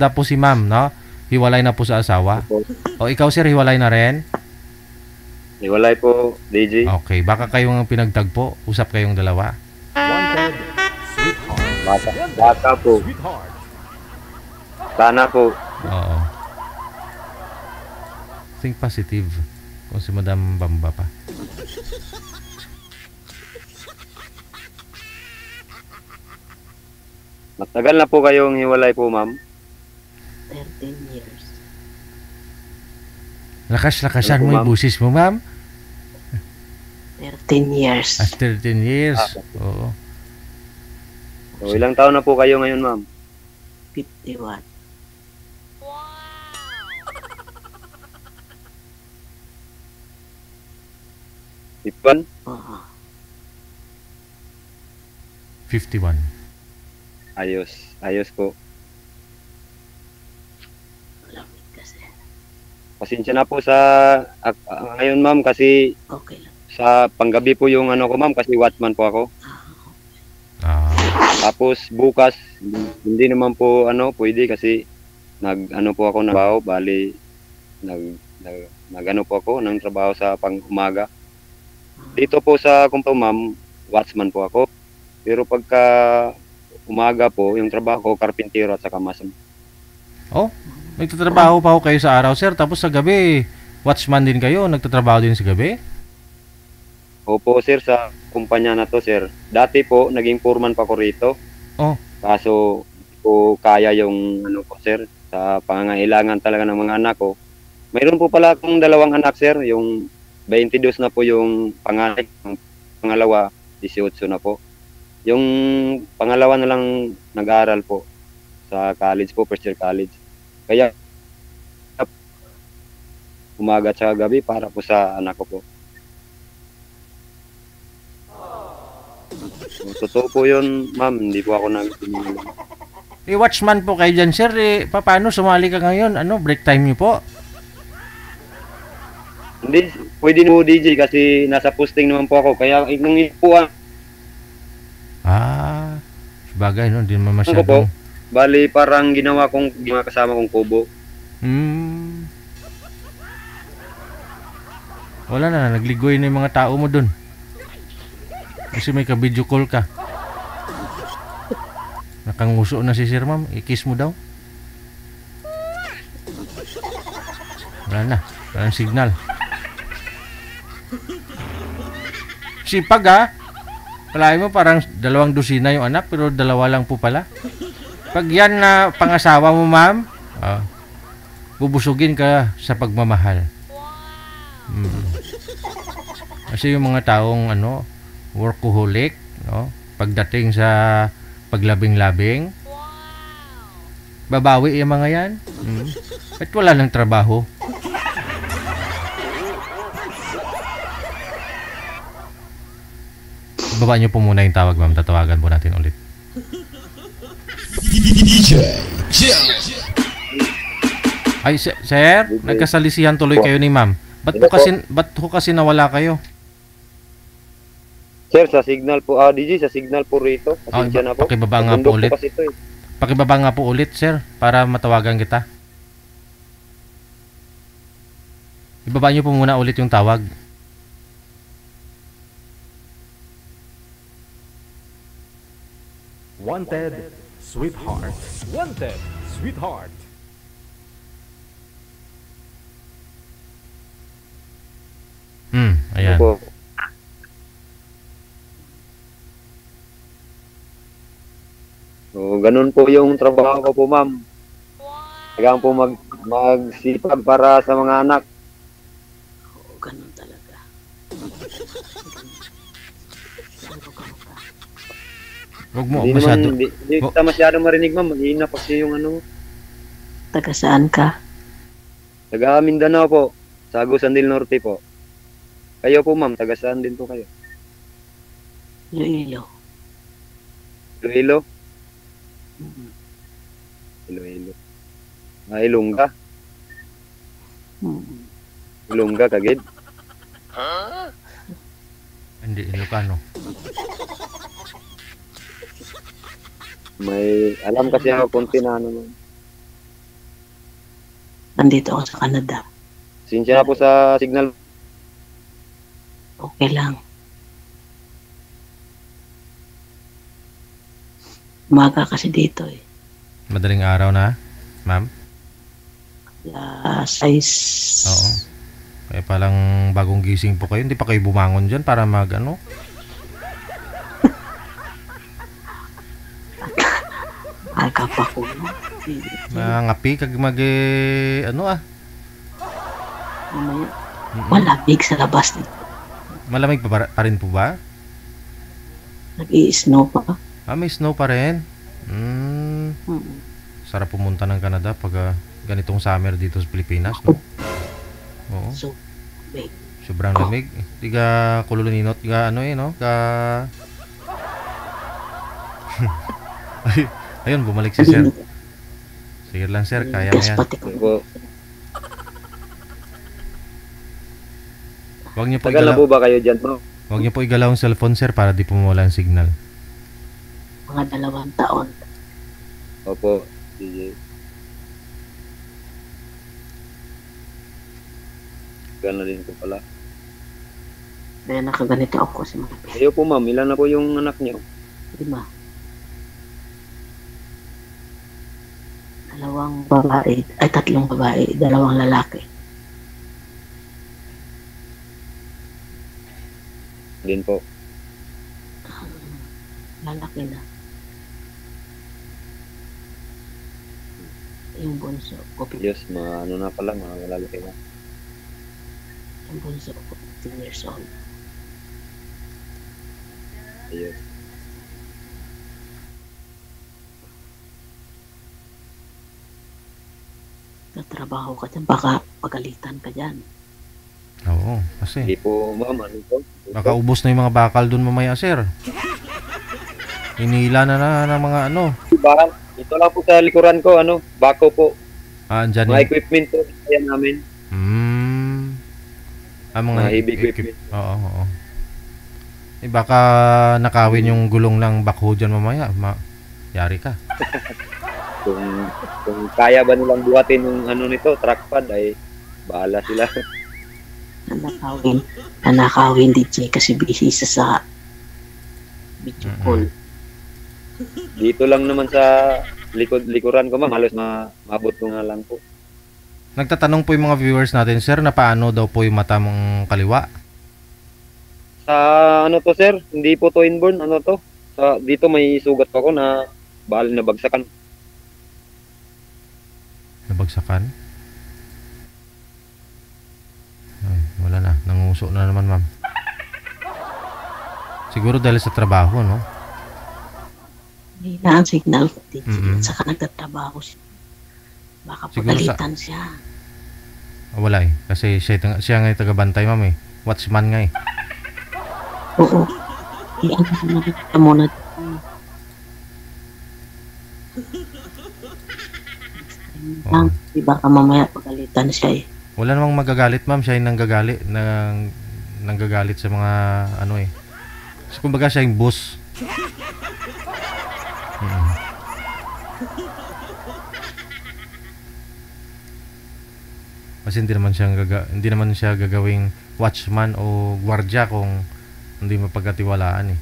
na po si ma'am, no? Hiwalay na po sa asawa. Opo. O ikaw sir, hiwalay na rin? Hiwalay po, DJ. Okay, baka kayong pinagtagpo. Usap kayong dalawa. Wanted, sweetheart. Bata po. Sweetheart. Sana po. Oo. Think positive. Kung si Madam Bamba pa. Matagal na po kayong hiwalay po, ma'am. 13 years. Lakas-lakasan Ano po, mo yung ma'am? busis mo, ma'am. 13 years. As 13 years. Oo. So, ilang taon na po kayo ngayon, ma'am? 51. Ipan? Oo. 51. Ayos. Ayos po. Lamig kasi. Pasensya na po sa ngayon, ma'am, kasi Okay lang. sa panggabi po yung ano ko, ma'am, kasi watchman po ako. Ah, Tapos bukas, hindi naman po pwede kasi nag-ano po ako ng trabaho, bali nag-ano po ako ng trabaho sa pang-umaga. Dito po sa kumpanya, ma'am, watchman po ako. Pero pagka umaga po, yung trabaho ko, karpintero at saka masam. oh, nagtatrabaho pa ho kayo sa araw, sir. Tapos sa gabi, watchman din kayo. Nagtatrabaho din sa gabi? Opo, sir, sa kumpanya na to, sir. Dati po, naging foreman pa ko rito. Oh. Kaso, hindi ko kaya yung po, sir, sa pangangailangan talaga ng mga anak ko. Mayroon po pala akong dalawang anak, sir. Yung 22 na po yung panganay. Yung pangalawa, 18 na po. Yung pangalawa na lang nag-aaral po sa college po, first year college. Kaya, umaga at gabi para po sa anak ko po. Totoo po yun, ma'am. Hindi po ako Watchman po kayo dyan, sir. Paano sumali ka ngayon? Break time niyo po? Hindi, pwede mo DJ kasi nasa posting naman po ako. Kaya nung ipuan Ah, sabagay, no? Hindi naman ko po, masyadong... bali parang ginawa kong mga kasama kong kubo. Wala na, nagligoy na yung mga tao mo dun. Kasi may ka-video call ka. Nakanguso na si sir, ma'am. I-kiss mo daw. Wala na. Wala signal. Sipag, ha? Kalahin mo parang 2 dosina yung anak, pero 2 lang po pala. Pag yan na pangasawa mo, ma'am, bubusugin ka sa pagmamahal. Kasi yung mga taong workaholic, no? Pagdating sa paglabing-labing, babawi yung mga yan. At wala ng trabaho. Baba niyo po muna yung tawag, ma'am. Tatawagan po natin ulit. Ay, sir, nagkasalisihan tuloy kayo ni ma'am. Ba't ho kasi nawala kayo? Sir, sa signal po, DJ, sa signal po rito. Pasensya na po. Pakibaba nga po ulit. Pakibaba nga po ulit, sir, para matawagan kita. Ibaba niyo po muna ulit yung tawag. Wanted, sweetheart. Wanted, sweetheart. Ayan. Opo. So, ganun po yung trabaho ko po, ma'am. Kailangan po magsipag para sa mga anak. Oo, ganun talaga. Huwag mo Hindi masyado. naman, hindi kita masyadong marinig, ma'am. Mahina kasi yung Taga saan ka? taga Mindanao po. Sa Agusan del Norte po. Kayo po, ma'am. Taga saan din po kayo? Iloilo. Iloilo? Iloilo. Ilongga? Ilongga, kagid? Hindi, Ilocano. May, alam kasi ako konti na ma'am. Nandito ako sa Canada. Sinsya na po sa signal. Okay lang. Umaga kasi dito eh. Madaling araw na, ma'am? Size. Oo. Kaya palang bagong gising po kayo. Hindi pa kayo bumangon dyan para mag ano? Aga pa ko. Mangapi kag mag ano ah. Mamaya. Malamig sa labas dito. Malamig pa rin po ba? Nag-i-snow pa. May snow pa rin. Mm. Sarap pumunta ng Canada pag ganitong summer dito sa Pilipinas, no? Oo. So, wait. Sobrang lamig. Di ka kululininot, ka ano no? Ka... Ayun, bumalik si sir. Sige lang sir, kaya mo Gas yan. pati ko. Po. Huwag niyo po Tagal na igalaw, po ba kayo dyan po? huwag niyo po igalaw ang cellphone sir para di po mawala ang signal. Mga 2 taon. Opo. Sige. Tagal na din po pala. Kaya nakaganito ako si mga Kayo po ma'am, ilan na po yung anak niyo? 5. 2 babae, ay 3 babae, 2 lalaki. Din po. Lalaki na. Yung bunso ko, Diyos, ano na pala, mga lalaki na. yung bunso ko, 15 years old. Ayun. Tatrabaho ka dyan, baka pagalitan ka dyan. Oo, kasi Hindi po ma'am, ano po? baka ubos na yung mga bakal dun mamaya sir. Inila na ng mga ano. Bakal. Ito lang po sa likuran ko, bako po. Andyan Mga yung... equipment po, kaya namin. Mga Mga heavy equipment. Oo, oo. Baka nakawin yung gulong ng backhoe dyan mamaya. Yari ka. Kung kaya ba nilang buhatin yung nito, truck pad, ay bahala sila. Nanakawin DJ kasi busy sa video call. Dito lang naman sa likuran ko ma'am, halos mabot ko nga lang po. Nagtatanong po yung mga viewers natin, sir, na paano daw po yung mata mong kaliwa? Sa to sir, hindi po to inborn, dito may sugat pa ko na bali na bagsakan. Nabagsakan? Ay, wala na. Nanguso na naman, ma'am. Siguro dahil sa trabaho, no? May na ang signal DJ. Mm-mm. Saka nagtatrabaho siya. Baka Siguro pagalitan siya. Wala eh. Kasi siya nga yung tagabantay, ma'am eh. Watchman nga eh. Oo. Ano na muna. Oo. Di baka mamaya pagalitan siya eh. Wala namang magagalit, ma'am. Siya yung nanggagalit sa mga ano eh. So, kumbaga siya yung boss. Kasi hindi naman siya gagawing watchman o gwardiya kung hindi mapagkatiwalaan eh.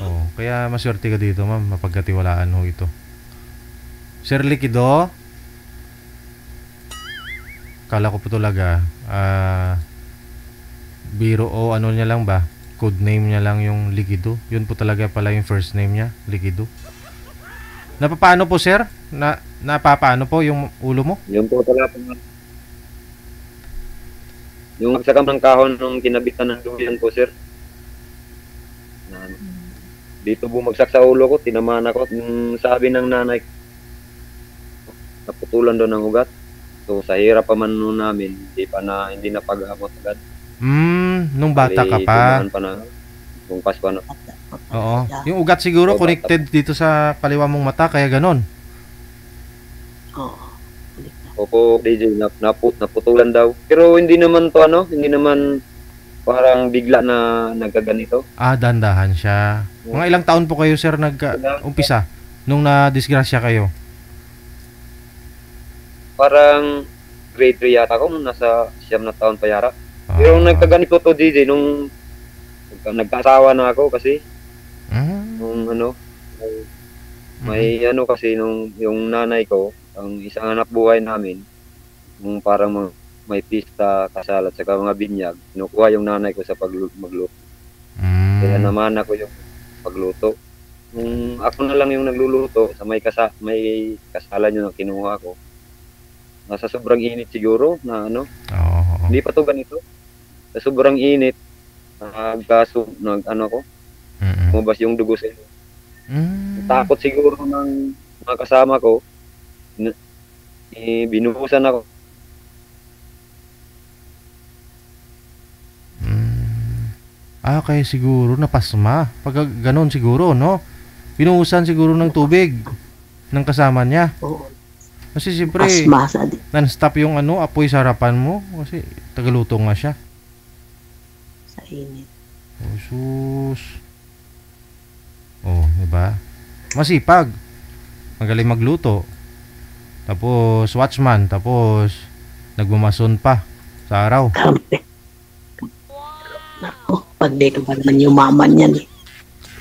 Oh, kaya maswerte ka dito, ma'am, mapagkatiwalaan ho ito. Sir Liquido, kala ko po talaga biro o ano niya lang ba, code name niya lang yung Liquido. Yun po talaga pala yung first name niya, Liquido. Napapaano po, sir? Napapaano po yung ulo mo? Yun po talaga po. Yung magsakam ng kahon nung kinabitan ng duyan po sir. Dito bumagsak sa ulo ko, tinamaan ako. Sabi ng nanay, naputulan doon ng ugat. So sa hirap pa man nun namin, hindi na pag-amot agad. Nung bata ka pa. Pa na, nung pas pa na. Oo. Yung ugat siguro connected dito sa kaliwa mong mata, kaya ganon. Oo. Opo, DJ, naputulan daw. Pero hindi naman parang bigla na nagkaganito. Dandahan siya. Mga ilang taon po kayo, sir, nag-umpisa nung na-disgrasya kayo? Parang grade 3 yata ako, nasa 9 na taon pa yara. Pero nagkaganito to DJ nung nagkaasawa na ako kasi nung ano may ano kasi nung yung nanay ko, ang isang anak buhay namin, nung parang may pista, kasal at saka mga binyag, kinukuha yung nanay ko sa magluto. Kaya naman ako yung pagluto. Ako na lang yung nagluluto sa may kasalan yun ang kinuha ko. Nasa sobrang init siguro na ano. Hindi pa to ganito. Sa sobrang init, ano ko, lumabas yung dugo sa iyo. Takot siguro ng mga kasama ko. Binuhusan ako. Kaya siguro napasma. Pag ganon siguro, no? Binuhusan siguro ng tubig ng kasama niya. Oo. Kasi siyempre, Asma sa di. non-stop yung ano, apoy sa harapan mo. Kasi tagaluto nga siya. Sa init. Oh, sus. Oh, diba? Masipag. Magaling magluto. Tapos, watchman. Tapos, nagmamason pa sa araw. Kampe. Nako, pag di ka pa naman yumaman yan eh.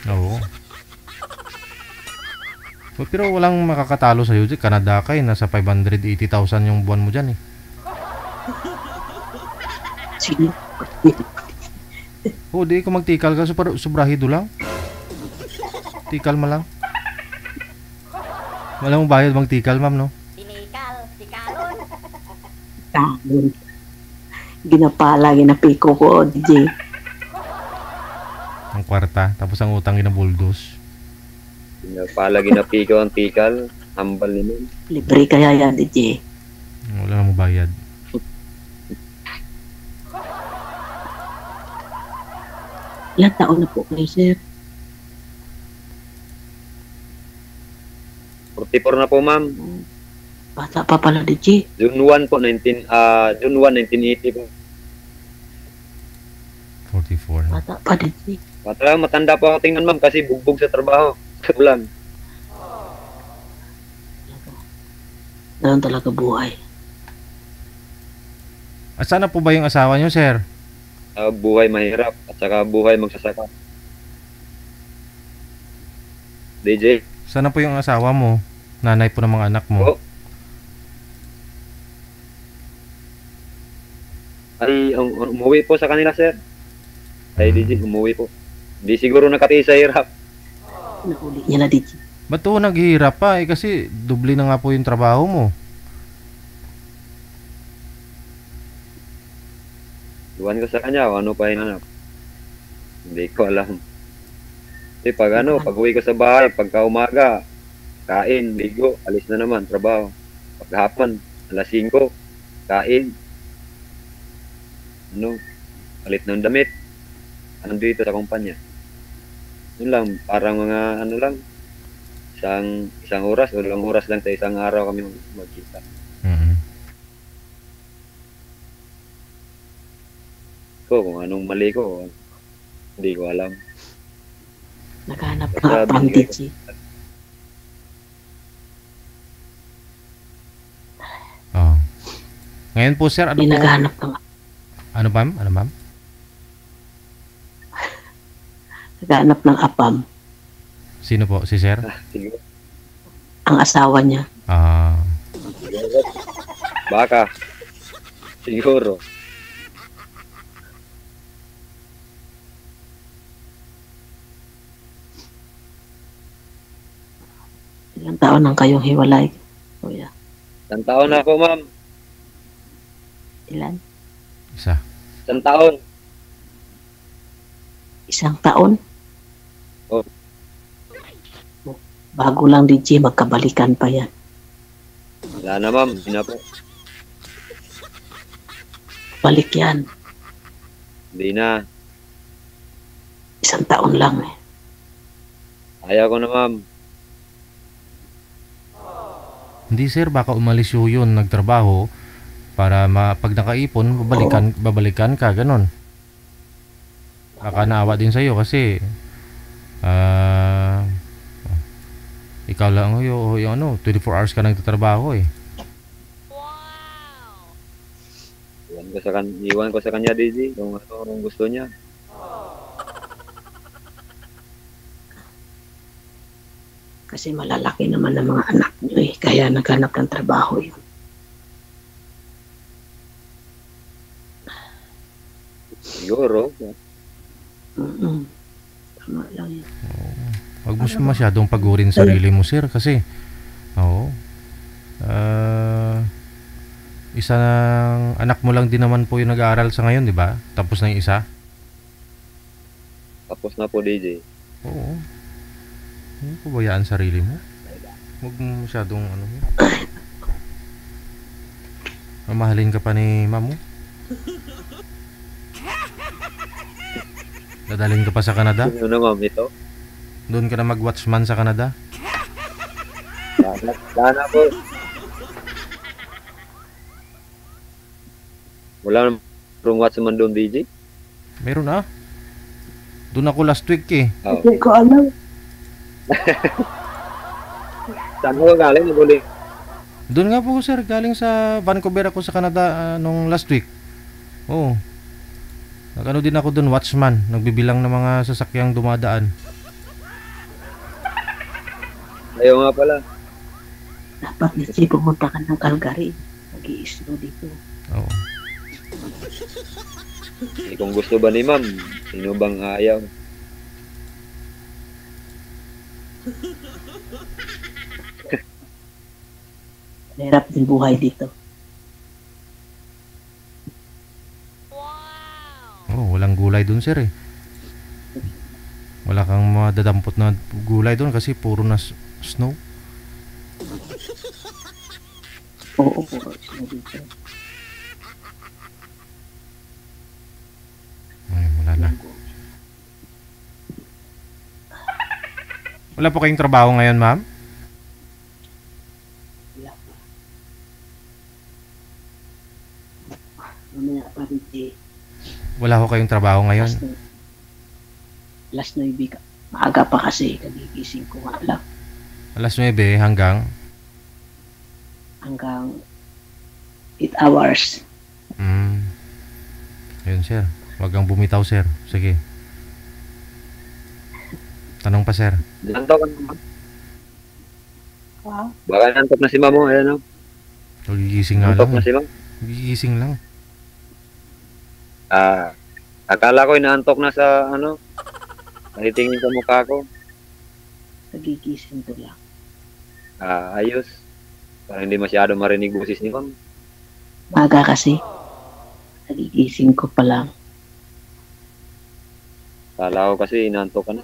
Oo. Pero walang makakatalo sa'yo dyan. Canada ka eh. Nasa 580,000 yung buwan mo dyan eh. Sino? Oo, di ko magtikal ka. Sobrahido lang. Tikal mo lang. Wala mong bayad magtikal, ma'am, no? Kanon. Ginapala, ginapiko ko, DJ. Ang kwarta. Tapos ang utang ginabuldos. Palagi na piko ang tikal, hambal naman. Libre kaya yan, DJ. Wala namang bayad. Ilang taon na po kayo, sir? 44 na po, ma'am. Bata pa pala, DJ. June 1 po, June 1, 1980 po. 44. Bata pa, DJ. Matanda po ako tingnan, ma'am, kasi bugbog sa trabaho. Ulan. Ganun talaga buhay. At sana po ba yung asawa nyo, sir? Buhay mahirap at saka buhay magsasaka. DJ? Sana po yung asawa mo? Nanay po ng mga anak mo? Oo. Ay, umuwi po sa kanila, sir. Ay, DJ, umuwi po. Hindi siguro nakatiis sa hirap. Nahuli niya na, DJ. Ba't po naghihirap pa? Kasi doble na nga po yung trabaho mo. Iwan ko sa kanya, ano pa hinanap. Hindi ko alam. Kasi pag uwi ko sa bahay, pagka umaga, kain, ligo, alis na naman, trabaho. Paghapon, alas 5, kain. Palit ng damit. Dito sa kumpanya. Yun lang, parang mga isang oras o ilang oras lang sa isang araw kami magkita. Kung anong mali ko, hindi ko alam. Naghanap na pang, DJ. Oh. Ngayon po, sir, ano Hindi po? naghanap ng Ano, ma'am? Ano, ma'am? naghanap ng apam. Sino po? Si sir? Siguro. Ang asawa niya. Baka. Siguro. Ilang taon nang kayong hiwalay? Kuya. Isang taon na ako, ma'am. Ilan? Isa. Isang taon. Isang taon? Oh. Bago lang, DJ. Magkabalikan pa yan. Wala na, ma'am. Hindi na po. Balik yan. Hindi na. Isang taon lang eh. Ayaw ko na, ma'am. Hindi, sir, baka umalis yun nagtrabaho para pag nakaipon, babalikan ka, ganon. Baka naawa din sa'yo kasi ikaw lang yung 24 hours ka nagtatrabaho eh. Iwan ko sa kanya, DJ, kung ano ang gusto niya. Kasi malalaki naman ng mga anak nyo eh. Kaya naghanap ng trabaho yun. Siguro. Tama lang yun. Huwag mo masyadong pagurin sarili mo, sir, kasi isa ng anak mo lang din naman po yung nag-aaral sa ngayon, di ba? Tapos na yung isa. Tapos na po, DJ. Oo. Hindi po bayaan sarili mo. Huwag mo masyadong mamahalin ka pa ni mamo. Dadalhin ka pa sa Canada. Ano na, ma'am, ito? Doon ka na mag-watchman sa Canada. Sana po. Wala namang watchman doon, DJ? Meron na. Doon ako last week eh. Oh. Hindi ko alam. Saan mo galing? Nabuli. Doon nga po, sir, galing sa Vancouver ako sa Canada nung last week. Oo. Nag-ano din ako doon, watchman. Nagbibilang ng mga sasakyang dumadaan. Ayaw nga pala. Dapat DJ pumunta ka ng Calgary. Nag-i-snow dito. Oo. Kung gusto ba ni ma'am, sino bang ayaw? Hirap din buhay dito. Oh, walang gulay doon, sir eh. Wala kang madadampot na gulay doon kasi puro na snow. Oo, snow dito. Ay, wala na. Wala po kayong trabaho ngayon, ma'am? Wala pa. Mamaya pa DJ. Wala ko kayong trabaho ngayon. Last 9 ka. Maaga pa kasi. Kagigising ko nga lang. Alas 9 hanggang Hanggang 8 hours. Ayun, sir. Wag kang bumitaw, sir. Sige. Tanong pa, sir. Nantok ka naman. Wow. Baka nantok na si ma'am mo. Ayan o. Nagigising nga Nantok lang. na si ma'am. Nagigising lang. Akala ko inaantok na sa nahitingin sa mukha ko. Nagigising ko lang. Ayos. Para hindi masyado marinig boses ni ma'am. Maaga kasi. Nagigising ko pa lang. Akala ko kasi inaantok ka na.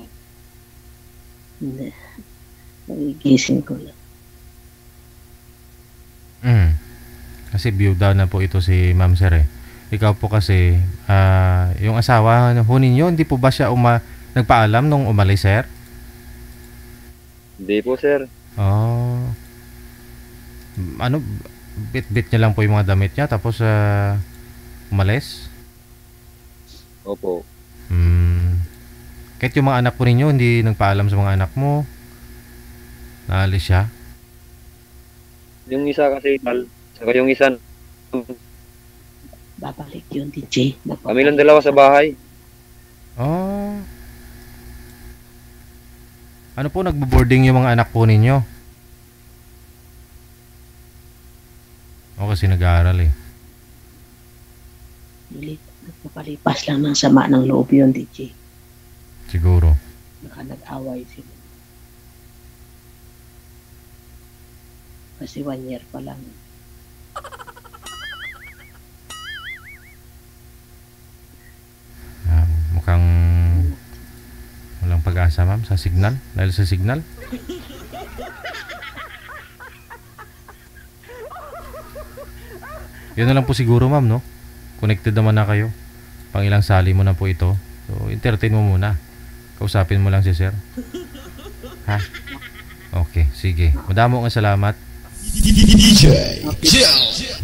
Hindi. Nagigising ko lang. Kasi biyuda na po ito si ma'am, sir eh. Ikaw po kasi, yung asawa ho ninyo, hindi po ba siya nagpaalam nung umalis, sir? Hindi po, sir. Oh. Bit-bit niya lang po yung mga damit niya tapos umalis? Opo. Kahit yung mga anak po ninyo, hindi nagpaalam sa mga anak mo? Naalis siya? Yung isa kasi, saka yung isa, Babalik yun, DJ. kami lang dalawa sa bahay. Oh. Ano po, nagbo-boarding yung mga anak po ninyo? O kasi nag-aaral eh. Nagpapalipas lang ng sama ng loob yun, DJ. Siguro. Baka nag-away sila. Kasi 1 year pa lang. Mukhang walang pag-asa, ma'am, sa signal. Dahil sa signal. Yun na lang po siguro, ma'am, no? Connected naman na kayo. Pang ilang sali mo na po ito. So, entertain mo muna. Kausapin mo lang si sir. Ha? Okay, sige. Madamo nga salamat. DJ Jill.